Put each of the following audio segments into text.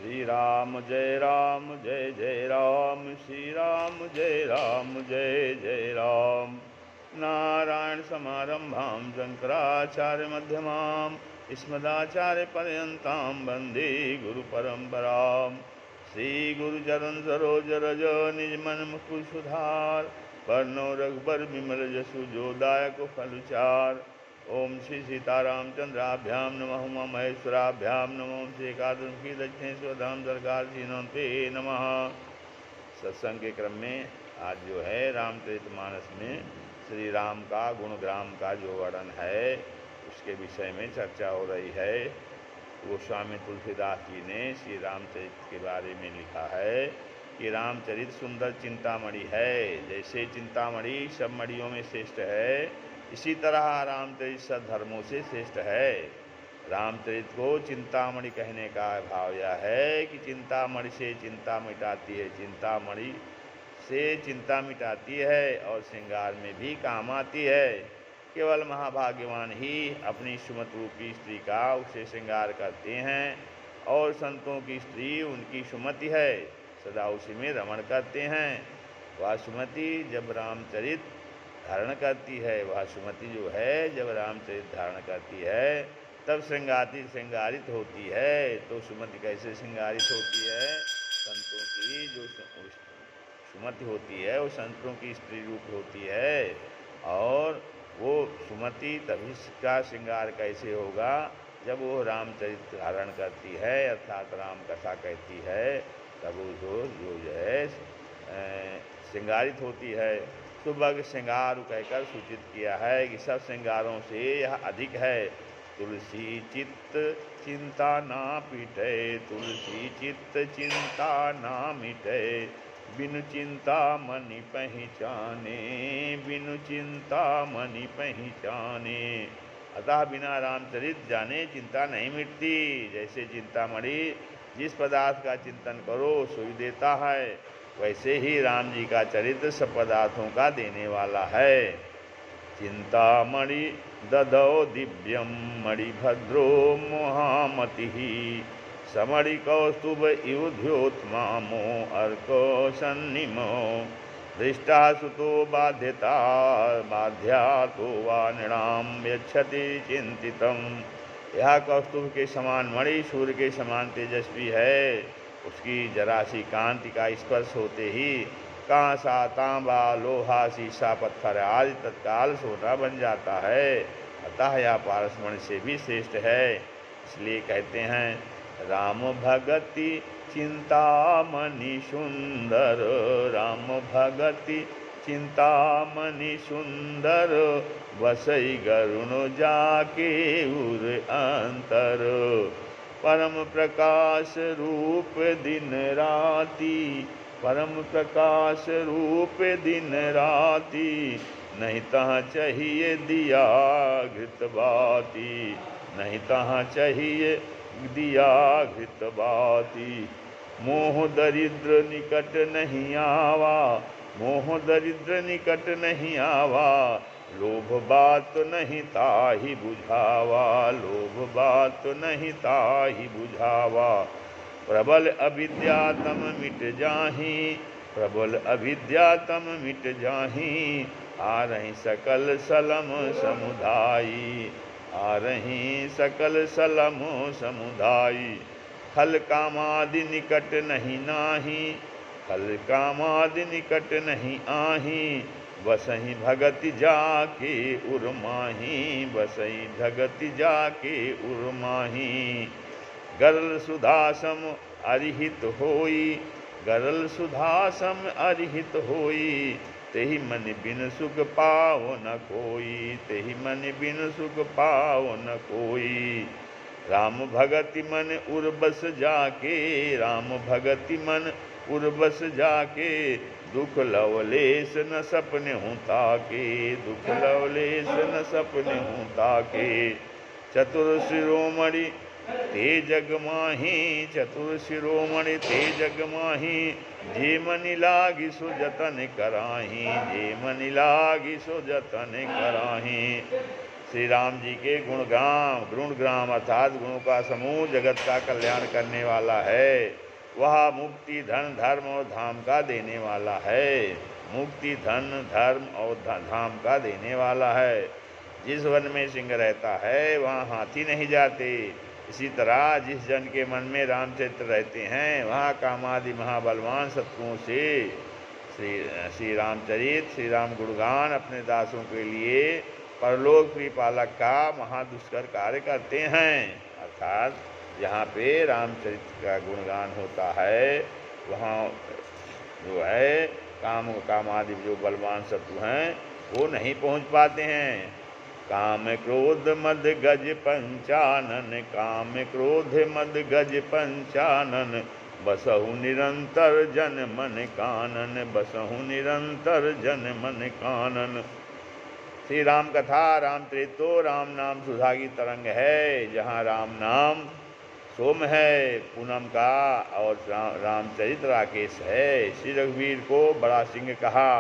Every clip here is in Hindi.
राम जय जय राम, श्री राम जय जय राम। नारायण समारंभां शंकराचार्य मध्यमाम् अस्मदाचार्य पर्यन्तां वन्दे गुरु परम्पराम्। श्री गुरुचरण सरोज रज निज मन मुकुर सुधार, वर्णो रघुबर विमल जसु जो दायक फलचार। ओम श्री सीतारामचंद्राभ्यां नमः, उमा महेश्वराभ्यां नमः, श्री एकादशी दक्षिणेश्वर धाम सरकार पे नमः। सत्संग के क्रम में आज जो है रामचरितमानस में श्री राम का गुणग्राम का जो वर्णन है उसके विषय में चर्चा हो रही है। गोस्वामी तुलसीदास जी ने श्री रामचरित के बारे में लिखा है कि रामचरित सुंदर चिंतामणि है। जैसे चिंतामणि सब मणियों में श्रेष्ठ है, इसी तरह रामचरित सब धर्मों से श्रेष्ठ है। रामचरित को चिंतामणि कहने का भाव यह है कि चिंतामणि से चिंता मिटाती है, चिंतामणि से चिंता मिटाती है और श्रृंगार में भी काम आती है। केवल महाभाग्यवान ही अपनी सुमति रूपी स्त्री का उसे श्रृंगार करते हैं और संतों की स्त्री उनकी सुमति है, सदा उसी में रमण करते हैं। वह सुमति जब रामचरित धारण करती है, वह सुमति जो है जब रामचरित धारण करती है तब श्रृंगारित होती है। तो सुमति कैसे श्रृंगारित होती है? संतों की जो सुमति होती है वो संतों की स्त्री रूप होती है, और वो सुमति तभी का श्रृंगार कैसे होगा? जब वो रामचरित धारण करती है अर्थात राम कथा कहती है, तब वो जो है श्रृंगारित होती है। सुबह श्रृंगार कहकर सूचित किया है कि सब श्रृंगारों से यह अधिक है। तुलसी चित्त चिंता ना पीटे, तुलसी चित्त चिंता ना मिटे, बिनु चिंता मनि पहचाने, बिनु चिंता मनि पहचाने। अतः बिना रामचरित जाने चिंता नहीं मिटती। जैसे चिंतामणि जिस पदार्थ का चिंतन करो सोई देता है, वैसे ही राम जी का चरित्र सब पदार्थों का देने वाला है। चिंतामणि ददौ दिव्यम मणिभद्रो महामति, समणि कौस्तुभ इव द्योत्मामो अर्को सन्निमो, दृष्टा सुतो बाध्यता बाध्या तो वा नृणाम यच्छति चिंतितम। यह कौस्तुभ के समान मणि सूर्य के समान तेजस्वी है। उसकी जरा सी कांति का स्पर्श होते ही कांसा तांबा लोहा शीशा पत्थर आदि तत्काल सोना बन जाता है। अतः यह पारसमणि से भी श्रेष्ठ है। इसलिए कहते हैं राम भगति चिंतामणि सुंदर, राम भगति चिंतामणि सुंदर, बसई गरुण जाके उर अंतर, परम प्रकाश रूप दिन राति, परम प्रकाश रूप दिन राति, नहीं तहाँ चाहिए दिया घृत बाती, नहीं तहाँ चाहिए दिया घृत बाती। मोह दरिद्र निकट नहीं आवा, मोह दरिद्र निकट नहीं आवा, लोभ बात नहीं ताहि बुझावा, लोभ बात नहीं ताहि बुझावा। प्रबल अविद्या तम मिट जाहि, प्रबल अविद्या तम मिट जाहि, आ रही सकल सलम समुदायी, आ रही सकल सलम समुदायी। खल कामादि निकट नहीं नाही, खल कामादि निकट नहीं आही, बसहि भगति जाके उर्माही, बसहि भगति जाके उर्माही। गरल सुधासम अरिहित होई, गरल सुधासम अरिहित होई, तेहि मन बिन सुख पाओ न कोई, तेहि मन बिन सुख पाओ न कोई। राम भगति मन उर्बस जाके, राम भगति मन उर्बस जाके, दुख लवलेश न सपने हूँ ताके, दुख लवलेश न सपने हूँ ताके। चतुर शिरोमणि ते जग माही, चतुर शिरोमणि ते जग माही, जे मनि लागी सो जतन कराही, जे मनि लागी सो जतन कराही। श्री राम जी के गुणग्राम अर्थात गुणों का समूह जगत का कल्याण करने वाला है। वह मुक्ति धन धर्म और धाम का देने वाला है। मुक्ति धन धर्म और धाम का देने वाला है। जिस वन में सिंह रहता है वहाँ हाथी नहीं जाते। इसी तरह जिस जन के मन में रामचरित्र रहते हैं वहाँ कामादि महाबलवान शत्रुओं से श्री रामचरित श्री राम गुणगान अपने दासों के लिए परलोक पालक का महादुष्कर कार्य करते हैं। अर्थात जहाँ पे रामचरित्र का गुणगान होता है वहाँ जो है काम आदि जो बलवान शत्रु हैं वो नहीं पहुँच पाते हैं। काम क्रोध मद गज पंचानन, काम क्रोध मद गज पंचानन, बसहु निरंतर जन मन कानन, बसहु निरंतर जन मन कानन। श्री राम कथा रामचरित तो राम नाम सुधा की तरंग है। जहाँ राम नाम सोम है पूनम का और रामचरित राकेश है। श्री रघुवीर को बड़ा सिंह कहा,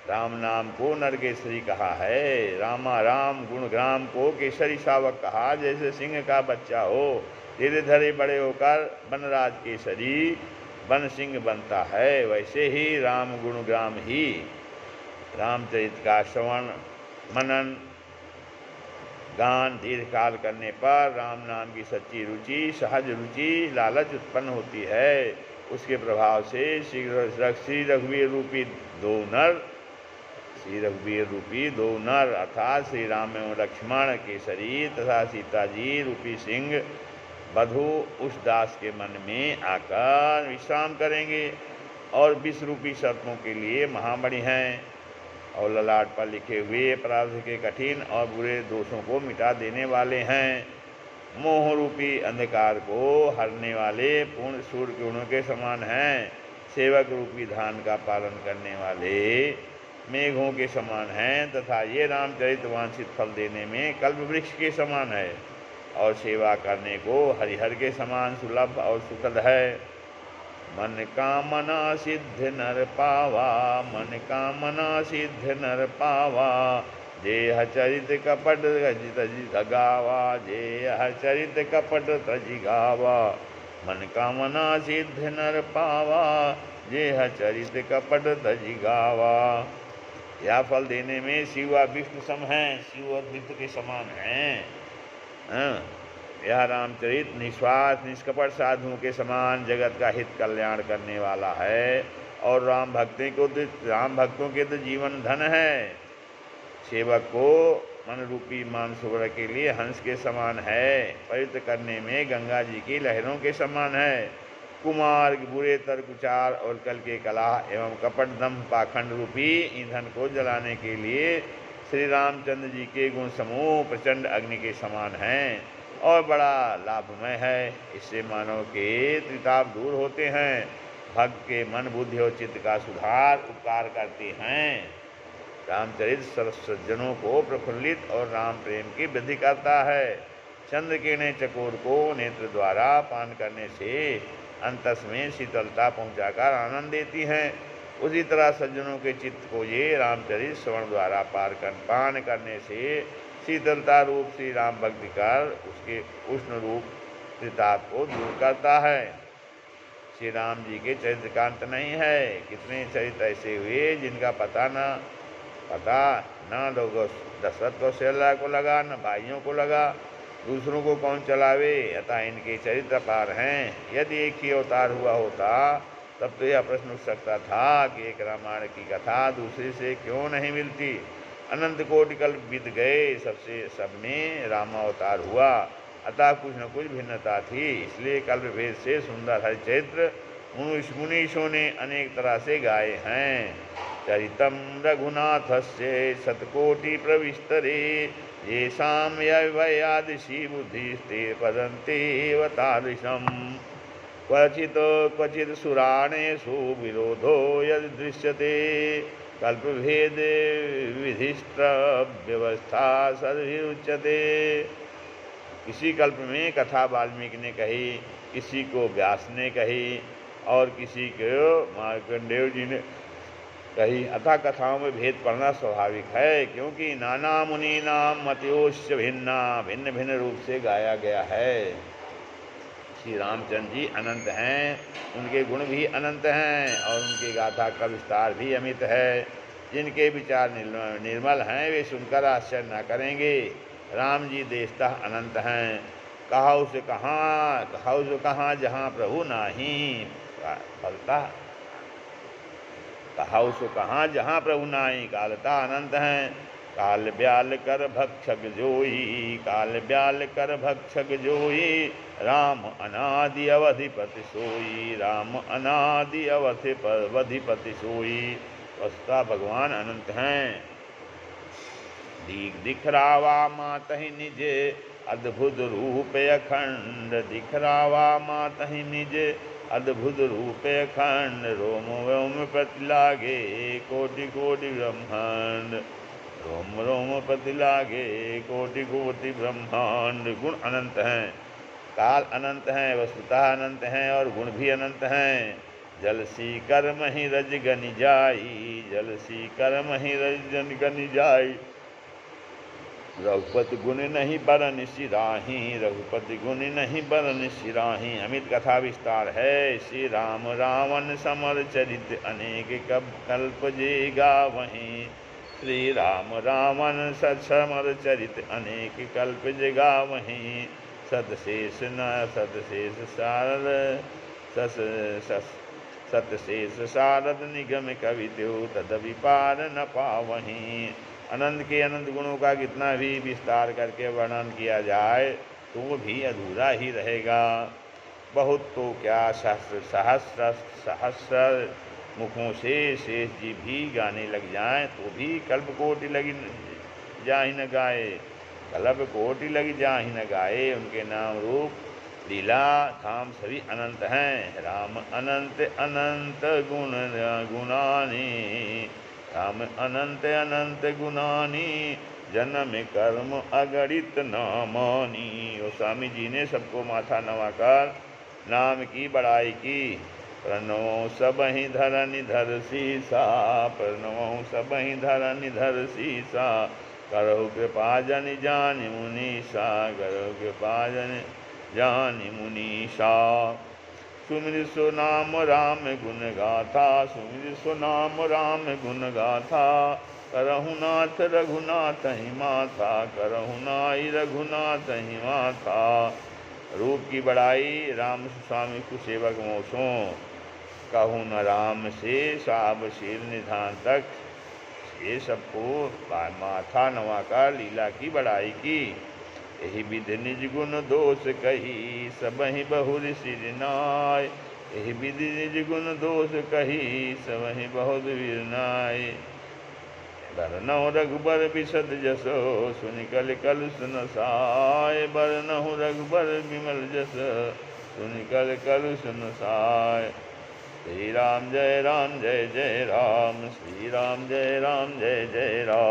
राम नाम को नरकेसरी कहा है। रामा राम गुणग्राम को केसरी शावक कहा। जैसे सिंह का बच्चा हो धीरे धीरे बड़े होकर बनराज केसरी बन सिंह बनता है, वैसे ही राम गुणग्राम ही रामचरित का श्रवण मनन गान दीर्घकाल करने पर राम नाम की सच्ची रुचि सहज रुचि लालच उत्पन्न होती है। उसके प्रभाव से श्री रघुवीर रूपी दो नर अर्थात श्री राम एवं लक्ष्मण केसरी तथा सीता जी रूपी सिंह बधु उस दास के मन में आकर विश्राम करेंगे और विष रूपी सर्पों के लिए महाबली हैं और ललाट पर लिखे हुए प्रारब्ध के कठिन और बुरे दोषों को मिटा देने वाले हैं। मोह रूपी अंधकार को हरने वाले पूर्ण सूर्य किरणों के समान हैं। सेवक रूपी धान का पालन करने वाले मेघों के समान हैं तथा ये रामचरित वांछित फल देने में कल्प वृक्ष के समान है और सेवा करने को हरिहर के समान सुलभ और सुखद है। मन कामना सिद्ध नर पावा, मन कामना सिद्ध नर पावा, जेह चरित कपट तजि गावा, जेह चरित कपट तजि गावा। मन कामना सिद्ध नर पावा, जेह चरित कपट तजि गावा। यह फल देने में शिव विष्णु सम हैं, शिव अद्वित के समान हैं। यह रामचरित निस्वार्थ निष्कपट साधुओं के समान जगत का हित कल्याण करने वाला है और राम भक्तों के तो जीवन धन है। सेवक को मन रूपी मानसरोवर के लिए हंस के समान है। पवित्र करने में गंगा जी की लहरों के समान है। कुमार बुरे तर्कुचार और कल के कलह एवं कपट दम्भ पाखंड रूपी ईंधन को जलाने के लिए श्री रामचंद्र जी के गुण समूह प्रचंड अग्नि के समान हैं और बड़ा लाभमय है। इससे मानव के त्रिताप दूर होते हैं, भक्त के मन बुद्धि और चित्त का सुधार उपकार करते हैं। रामचरित सज्जनों को प्रफुल्लित और राम प्रेम की वृद्धि करता है। चंद्र किरणें चकोर को नेत्र द्वारा पान करने से अंतस में शीतलता पहुंचाकर आनंद देती हैं। उसी तरह सज्जनों के चित्त को ये रामचरित श्रवण द्वारा पान करने से शीतलता रूप श्री राम भक्ति कर उसके उष्ण रूप त्रिताप को दूर करता है। श्री राम जी के चरित्र का अंत नहीं है। कितने चरित्र ऐसे हुए जिनका पता न लोगों दशरथ कौशल्या को लगा, न भाइयों को लगा, दूसरों को कौन चलावे। अतः इनके चरित्र अपार हैं। यदि एक ही अवतार हुआ होता तब तो यह प्रश्न उठ सकता था कि एक रामायण की कथा दूसरे से क्यों नहीं मिलती। अनंत कोटि कल्प बीत गए, सब में रामावतार हुआ, अतः कुछ न कुछ भिन्नता थी। इसलिए कल्प भेद से सुंदर हरिचरित्र मुनीषों ने अनेक तरह से गाए हैं। चरितम रघुनाथस्य शतकोटि प्रविस्तरे, येषां ययादृशी बुद्धिस्ते पदन्ते तादृशम्। क्वचित् सुराणेषु विरोधो यद् दृश्यते, कल्पभेद विधिष्ट व्यवस्था सदभिरुच्यते। किसी कल्प में कथा वाल्मीकि ने कही, किसी को व्यास ने कही और किसी को मार्कंडेय जी ने कहीं अथा कथाओं में भेद पड़ना स्वाभाविक है, क्योंकि नाना मुनि नाम मतयोश्य भिन्ना, भिन्न भिन्न रूप से गाया गया है। श्री रामचंद्र जी अनंत हैं, उनके गुण भी अनंत हैं और उनकी गाथा का विस्तार भी अमित है। जिनके विचार निर्मल हैं वे सुनकर आश्चर्य न करेंगे। राम जी देशतः अनंत हैं, कहाउ से कहाँ जहाँ प्रभु नाही फलता, कहाउ सो कहाँ जहाँ प्रभु नाही कालता अनंत हैं। काल ब्याल कर भक्षक जोई, काल ब्याल कर भक्षक जोई, राम अनादि अवधिपति सोई, राम अनादि अवधिपति सोई। वस्तुतः भगवान अनंत हैं। दिखरावा मातहि निजे अद्भुत रूप अखंड, दिखरावा मातहि निजे अद्भुत रूप अखंड, रोम रोम प्रति लागे कोटि कोटि ब्रह्मांड, रोम रोम प्रति लागे कोटि कोटि ब्रह्मांड। गुण अनंत हैं, काल अनंत हैं, वस्तुतः अनंत हैं और गुण भी अनंत हैं। जल सी कर्म ही रज गनि जाई, जल सी कर्म ही रज गनि जाई, रघुपति गुण नहीं बरन सिराही, रघुपति गुण नहीं बरन सिराही। अमित कथा विस्तार है। श्री राम रावण समर चरित अनेक कल्प जे गावहीं, श्री राम रावण समर चरित अनेक कल्प जे गावहीं। सतशेष न सतशेष सारद सतशेष सारद निगम कवित्यो तदपि पार न पावहीं। अनंत के अनंत गुणों का कितना भी विस्तार करके वर्णन किया जाए तो भी अधूरा ही रहेगा। बहुत तो क्या सहस्र सहस्र मुखों से शेष जी भी गाने लग जाएं तो भी कल्प कोटि लगी जा ही न गाए, कल्प कोटि लगी जा ही न गाए। उनके नाम रूप लीला धाम सभी अनंत हैं। राम अनंत अनंत गुण गुणानी, राम अनंत अनंत गुणानी, जन्म कर्म अगणित नामानी। और स्वामी जी ने सबको माथा नवाकर नाम की बड़ाई की। प्रणवों सबहि धरनि धर सीसा, प्रणवों सबहि धरनि धर सीसा, करहु कृपा जनि जानि मुनीसा, करहु कृपा जनि जानि मुनीसा। सुमिर सो नाम राम गुण गाथा, सुमिर सो नाम राम गुण गाथा, करहु नाथ रघुनाथ ही माथा, करहु नाई रघुनाथ ही माथा। रूप की बड़ाई राम स्वामी को सेवक मोसों, कहूँ न राम से साब शील निधान तक। ये सबको माथा नवाकर लीला की बड़ाई की। यही विधि निज गुण दोष कही, सबहि बहुर सिर नाय, यही विधि निज गुण दोष कही, सबहि बहुत वीर नाय। बरनहु रघुबर बिशद जसो, सुनि कल कल सुन साय, बरनहु रघुबर विमल जस, सुनि कल कल सुन साय। श्री राम जय जय राम, श्री राम जय जय राम।